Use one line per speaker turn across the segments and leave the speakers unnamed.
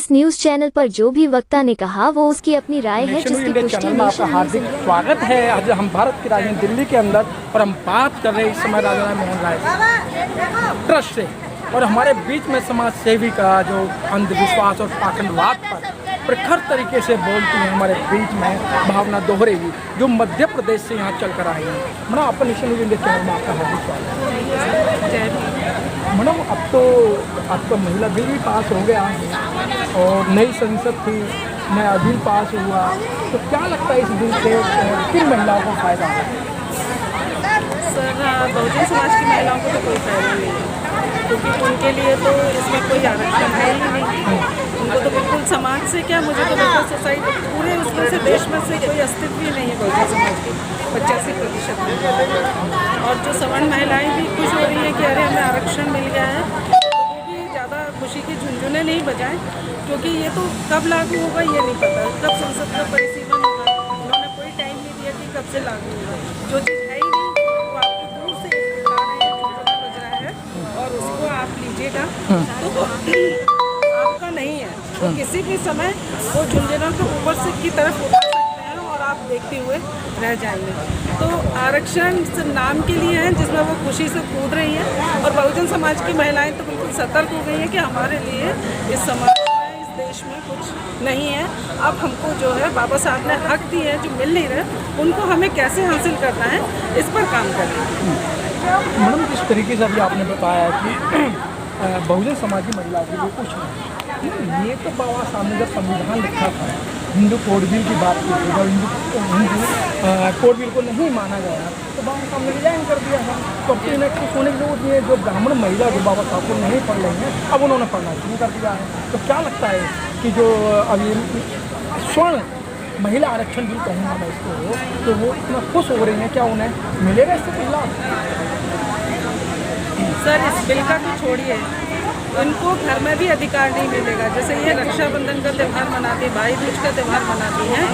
इस news channel पर जो भी वक्ता ने कहा वो उसकी अपनी राय है, जिसकी पुष्टि
में आपका हार्दिक स्वागत है। आज हम भारत की राजधानी दिल्ली के अंदर और हम बात कर रहे हैं इस समय राजा राम मोहन राय ट्रस्ट से, और हमारे बीच में समाज सेवी का जो अंधविश्वास और पाखंडवाद पर प्रखर तरीके से बोलती हैं हमारे बीच में भावना दोहरे जी, जो मध्य प्रदेश से यहाँ चल कर आई हैं। मैडम आपका नेशनल न्यूज इंडिया चैनल में आपका हार्दिक स्वागत है। मैडम अब तो आपका महिला बिल भी पास हो गया और नई संसद थी, नया बिल पास हुआ, तो क्या लगता है इस बिल से किन महिलाओं को फायदा है?
सर, बहुजन समाज की महिलाओं को तो कोई फायदा नहीं है, क्योंकि उनके लिए तो इसमें कोई आरक्षण है ही नहीं। उनको तो बिल्कुल समाज से क्या, मुझे तो बिल्कुल सोसाइटी पूरे उसमें से देश में से कोई अस्तित्व ही नहीं है बहुजन समाज की 85%। और जो सवर्ण महिलाएं भी खुश हो रही हैं कि अरे हमें आरक्षण मिल गया है, तो वो भी ज़्यादा खुशी की झुनझुने नहीं बजाएं, क्योंकि ये तो कब लागू होगा ये नहीं पता, कब संसद का परिसीमन होगा, उन्होंने कोई टाइम नहीं दिया कि कब से लागू होगा। जो चीज़ है ही नहीं वो आपको दूर से बता रहे हैं, झुनझुना बज रहा है और उसको आप लीजिएगा तो आपका नहीं है, तो किसी भी समय वो झुनझुना के ऊपर से की तरफ उठा सकते हैं और आप देखते हुए रह जाएंगे। तो आरक्षण नाम के लिए है जिसमें वो खुशी से कूद रही है, और बहुजन समाज की महिलाएं तो बिल्कुल सतर्क हो गई हैं कि हमारे लिए इस समाज में, इस देश में कुछ नहीं है। अब हमको जो है बाबा साहब ने हक दिए हैं जो मिल नहीं रहे, उनको हमें कैसे हासिल करना है इस पर काम करना है।
मैडम जिस तरीके से अभी आपने बताया कि बहुजन समाज की महिलाओं के लिए कुछ नहीं, ये तो बाबा साहब ने जब संविधान लिखा था, हिंदू कोड बिल की बात की थी, जब हिंदू कोड बिल को नहीं माना गया तो बाबा साहब ने रिजाइन कर दिया था। तो अब इन्हें खुश होने की जरूरत नहीं है। जो ब्राह्मण महिला जो बाबा साहब को नहीं पढ़ रही हैं, अब उन्होंने पढ़ना शुरू कर दिया है। तो क्या लगता है कि जो अभी स्वर्ण महिला आरक्षण बिल कहूँगा मैं इसको, तो वो इतना खुश हो रही हैं, क्या उन्हें मिलेगा इससे पहला?
सर, इस बिल का तो छोड़िए, इनको घर में भी अधिकार नहीं मिलेगा। जैसे ये रक्षाबंधन का त्यौहार मनाती है, भाई दूज का त्यौहार मनाती हैं,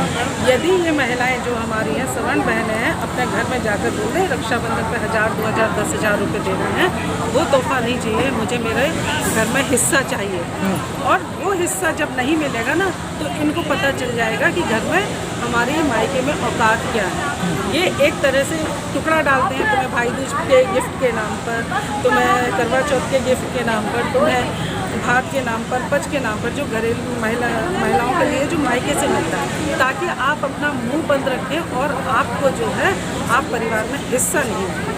यदि ये महिलाएं जो हमारी हैं सवर्ण बहनें हैं अपने घर में जाकर बोल रहे रक्षाबंधन पे 1000, 2000, 10,000 रुपये दे रहे हैं, वो तोहफा नहीं चाहिए, मुझे मेरे घर में हिस्सा चाहिए। और वो हिस्सा जब नहीं मिलेगा ना, तो इनको पता चल जाएगा कि घर में हमारे मायके में औकात क्या है। ये एक तरह से टुकड़ा डालते हैं, तुम्हें भाई दूज के गिफ्ट के नाम पर, तुम्हें करवा चौथ के गिफ्ट के नाम पर, तुम्हें भात के नाम पर, पच के नाम पर, जो घरेलू महिलाओं के लिए जो मायके से मिलता है, ताकि आप अपना मुंह बंद रखें और आपको जो है आप परिवार में हिस्सा नहीं दें।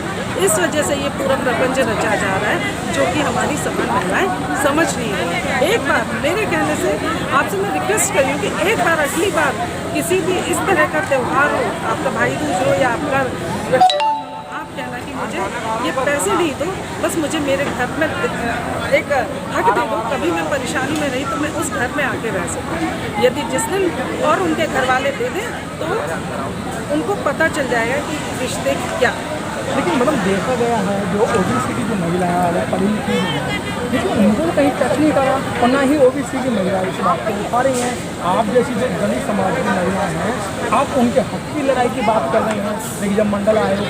इस वजह से ये पूरा प्रपंच रचा जा रहा है, जो कि हमारी सवर्ण महिलाएं समझ नहीं रही। एक बार मेरे कहने से आपसे मैं रिक्वेस्ट करी हूँ कि एक बार, अगली बार किसी भी इस तरह का त्यौहार हो, आपका भाई दूज हो या आपका रक्षाबंधन हो, आप कहना कि मुझे ये पैसे नहीं दो, बस मुझे मेरे घर में एक हक दे दो, कभी मैं परेशानी में रही तो मैं उस घर में आके रह सकूँ। यदि जिस दिन और उनके घर वाले दे दें तो उनको पता चल जाएगा कि रिश्ते क्या।
लेकिन मैडम देखा गया है जो ओबीसी की जो महिला है वो पढ़ी लिखी है, लेकिन उनको कहीं टच नहीं करा, और ना ही ओबीसी की महिला इस बात को उठा रही हैं। आप जैसी जो दलित समाज की महिलाएं हैं, आप उनके हक की लड़ाई की बात कर रहे हैं। लेकिन जब मंडल आयोग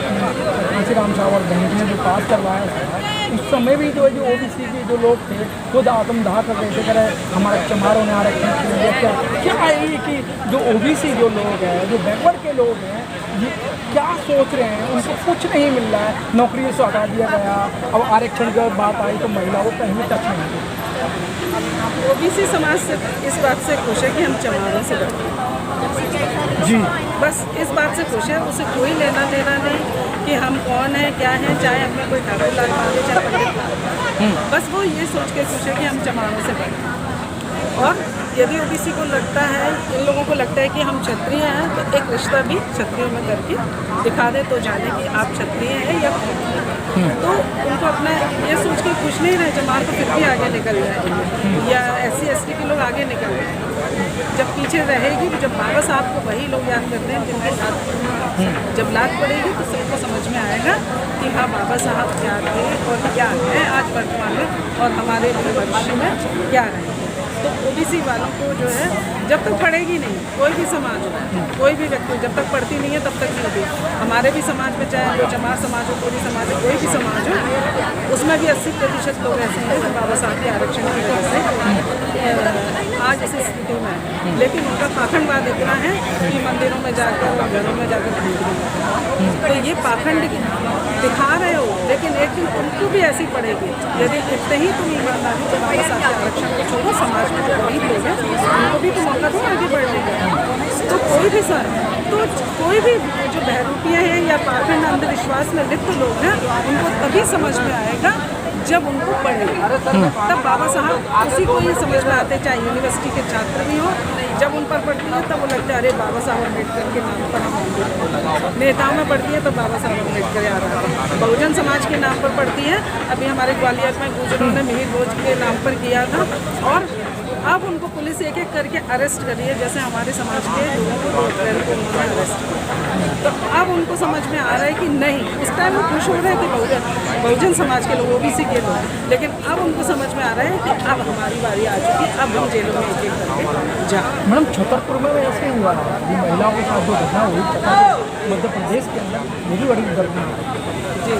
कांशीराम साहब और बहन ने जो पास करवाया था, उस समय भी जो है जो ओबीसी के जो लोग थे खुद आत्मदाह कर रहे थे, कह रहे हमारे चमारों ने आरक्षण किया। क्या है कि जो ओबीसी जो लोग हैं, जो बैकवर्ड के लोग हैं, ये क्या सोच रहे हैं? उनको कुछ नहीं मिल रहा है, नौकरियों से हटा दिया गया, अब आरक्षण की बात आई तो महिलाओं को कहीं टच नहीं है।
ओबीसी समाज से इस बात से खुश है कि हम चमारों से लड़ते
जी,
बस इस बात से खुश है, उसे कोई लेना देना नहीं कि हम कौन है क्या है, चाहे हमें कोई ठाकुर लाल मांगे चाहे पंडित लाल, बस वो ये सोच के खुश है कि हम चमारों से लड़ते। और यदि ओबीसी को लगता है, इन लोगों को लगता है कि हम क्षत्रिय हैं, तो एक रिश्ता भी क्षत्रियों में करके दिखा दे तो जाने कि आप क्षत्रिय हैं या तो उनको अपना ये सोच के खुश नहीं रहे। चमार तो फिर भी आगे निकल जाएंगे, या SC ST के लोग आगे निकल जाएंगे। जब पीछे रहेगी तो जब बाबा साहब को वही लोग याद करते हैं जिनके साथ जब लात पड़ेगी तो सबको समझ में आएगा कि हाँ बाबा साहब क्या थे और क्या है आज वर्तमान में और हमारे भविष्य में क्या है। तो ओबीसी वालों को जो है जब तक पढ़ेगी नहीं, कोई भी समाज हो, कोई भी व्यक्ति जब तक पढ़ती नहीं है तब तक नहीं होगी। हमारे भी समाज में, चाहे वो चमार समाज हो, कोई समाज हो, कोई भी समाज हो, उसमें भी 80% लोग ऐसे हैं जो बाबा साहब के आरक्षण की वजह से आज इस स्थिति में है। लेकिन उनका पाखंडवाद इतना है कि मंदिरों में जाकर और घरों में जाकर खरीद रहे हैं। तो ये पाखंड दिखा रहे हो, लेकिन एक दिन उनको भी ऐसी पड़ेगी यदि इतने ही तुम ईमानदारी से बाबा साहब के आरक्षण को छोड़ो, समाज में जो गरीब लोग हैं उनको भी तो मौका दो आगे बढ़ने का। तो कोई भी कोई भी जो बहरूपियाँ हैं या पाखंड अंधविश्वास में लिप्त लोग हैं उनको तभी समझ में आएगा जब उनको पढ़ेगा, तब बाबा साहब उसी को ही समझ में आते, चाहे यूनिवर्सिटी के छात्र भी हो। जब उन पर पढ़ती है तब वो लगता है अरे बाबा साहब अम्बेडकर के नाम पर हम नेताओं में पढ़ती है तो बाबा साहब अम्बेडकर याद आ रहा है। बहुजन समाज के नाम पर पढ़ती है, अभी हमारे ग्वालियर में गुजरों ने मिहिर भोज के नाम पर किया था और अब उनको पुलिस एक एक करके अरेस्ट कर रही है, जैसे हमारे समाज के लोगों को 2 अप्रैल को उन्होंने अरेस्ट किया। तो अब उनको समझ में आ रहा है कि नहीं, उस टाइम वो खुश हो रहे थे बहुजन समाज के लोग, ओबीसी के लोग, लेकिन अब उनको समझ में आ रहा है कि अब हमारी बारी आ चुकी है, अब हम जेलों में एक एक करके जा।
मैडम छतरपुर में ऐसे हुआ है, अभी महिलाओं के साथ जो घटना हुई मध्य प्रदेश के अंदर, ये भी बड़ी दर्दनाक है।
जी,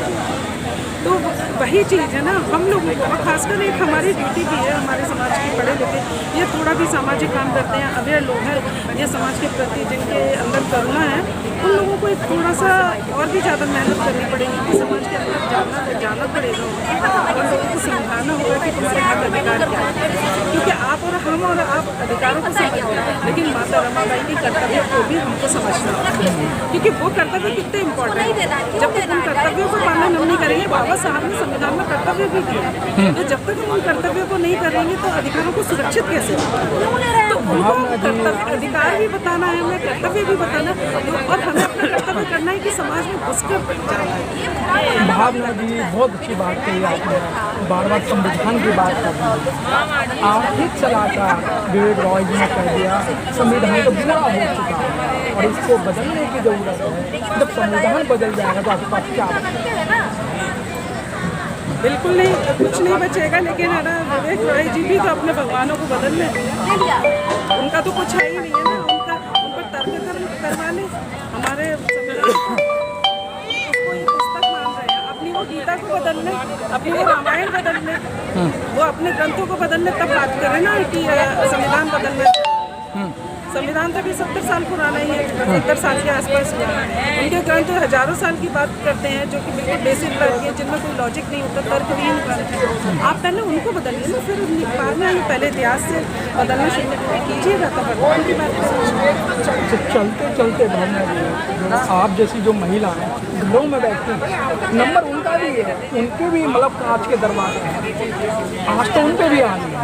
तो वही चीज़ है ना, हम लोगों को और खासकर एक हमारी ड्यूटी भी है, हमारे समाज के पढ़े लिखे ये थोड़ा भी सामाजिक काम करते हैं, अवेयर लोग हैं, ये समाज के प्रति जिनके अंदर करुणा है, उन लोगों को एक थोड़ा सा और भी ज़्यादा मेहनत करनी पड़ेगी कि समाज के अंदर जाना पड़ेगा और लोगों को समझाना होगा कि तुम्हारे हक अधिकार क्या है, क्योंकि आप और हम और आप अधिकारों को समझ रहे हैं, लेकिन माता रमाबाई की कर्तव्य को भी हमको समझना होगा, क्योंकि वो कर्तव्य कितने इम्पोर्टेंट है। जब तक हम कर्तव्यों को पालन हम नहीं करेंगे, बाबा साहब ने संविधान में कर्तव्य भी दिया, तो जब तक हम उन कर्तव्यों को नहीं करेंगे तो अधिकारों को सुरक्षित कैसे होगा। तो उनको कर्तव्य अधिकार भी बताना है, हमें कर्तव्य भी बताना और हमें अपना कर्तव्य करना है कि समाज में घुसकर जाना है।
भावना जी बहुत अच्छी बात कही आपने, बार बार संविधान की बात कर दी। आर्थिक सलाहकार विवेक रॉय जी ने कह दिया संविधान तो बुरा हो चुका है और इसको बदलने की जरूरत है। जब संविधान बदल जाएगा तो आपके पास क्या बचेगा?
बिल्कुल नहीं, कुछ नहीं बचेगा। लेकिन है ना, विवेक रॉय जी भी तो अपने भगवानों को बदल ले, उनका तो कुछ है ही नहीं है ना, उन पर तर्क करवा ले। हमारे संविधान कोई पुस्तक मान रहे हैं, अपनी वो गीता को बदल ले, अपनी वो रामायण बदल ले, वो अपने ग्रंथों को बदल ले, तब बात करें ना कि संविधान बदल ले। संविधान तो भी 70 साल पुराना ही है, 70 साल के आसपास हुआ है। उनके ग्रंथ हजारों साल की बात करते हैं, जो कि बिल्कुल बेसिक तर्क है, जिनमें कोई लॉजिक नहीं होता, तर्कहीन ग्रंथ है। आप पहले उनको बदलिए ना, फिर बाद में पहले इतिहास से बदलना शुरू कीजिएगा, तब भगवान की बात
चलते चलते भावना जी, आप जैसी जो महिला हैं घरों में बैठती हैं, नंबर उनका भी है, उनके भी मतलब कांच के दरवाजे हैं, आज तो उनके भी आ रही है।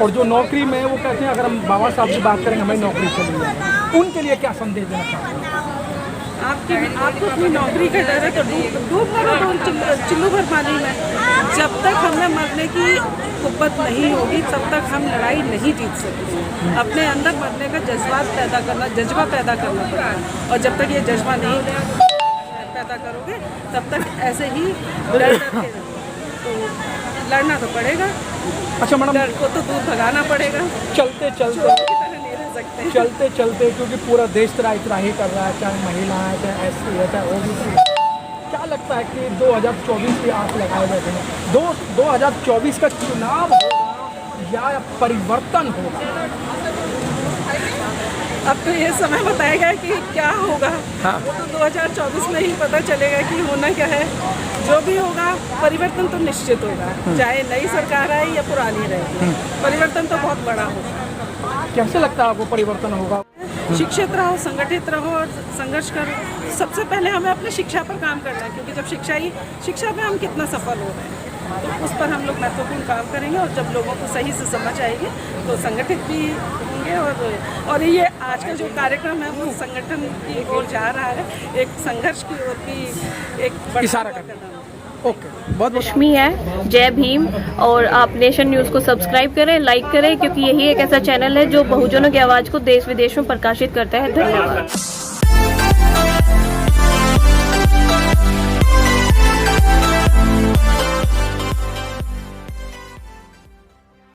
और जो नौकरी में वो कहते हैं अगर हम बाबा साहब से बात करेंगे हमें नौकरी चली जाएगी, उनके लिए क्या संदेश देना चाहते हैं?
आपको अपनी नौकरी का डर है तो डूब मरो चिल्लू भर पानी में। जब तक हमें मरने की कुव्वत नहीं होगी तब तक हम लड़ाई नहीं जीत सकते। अपने अंदर मरने का जज्बा पैदा करना पड़ेगा, और जब तक ये जज्बा नहीं पैदा करोगे तब तक ऐसे ही डर के तो लड़ना तो पड़ेगा।
अच्छा मैडम,
डर को तो दूर भगाना पड़ेगा।
चलते चलते क्योंकि पूरा देश त्राही कर रहा है, चाहे महिला है, चाहे एससी है, चाहे ओबीसी है, क्या लगता है कि 2024 की आस लगाए बैठे हैं, 2024 का चुनाव होगा या परिवर्तन होगा?
अब तो ये समय बताएगा कि क्या होगा। हाँ। वो तो 2024 में ही पता चलेगा कि होना क्या है। जो भी होगा परिवर्तन तो निश्चित होगा, चाहे नई सरकार आए या पुरानी रहे, परिवर्तन तो बहुत बड़ा होगा।
कैसे लगता है आपको परिवर्तन होगा?
शिक्षित रहो, संगठित रहो और संघर्ष करो। सबसे पहले हमें अपने शिक्षा पर काम करना है, क्योंकि जब शिक्षा में हम कितना सफल हो रहे हैं तो उस पर हम लोग महत्वपूर्ण काम करेंगे। और जब लोगों को सही से समझ आएगी तो संगठित भी होंगे। और ये आज का जो कार्यक्रम है वो संगठन की ओर जा रहा है, एक संघर्ष की ओर की एक इशारा करना।
ओके, बहुत
रश्मि है। जय भीम। और आप नेशन न्यूज़ को सब्सक्राइब करें, लाइक करें, क्योंकि यही एक ऐसा चैनल है जो बहुजनों की आवाज़ को देश विदेश में प्रकाशित करता है। धन्यवाद।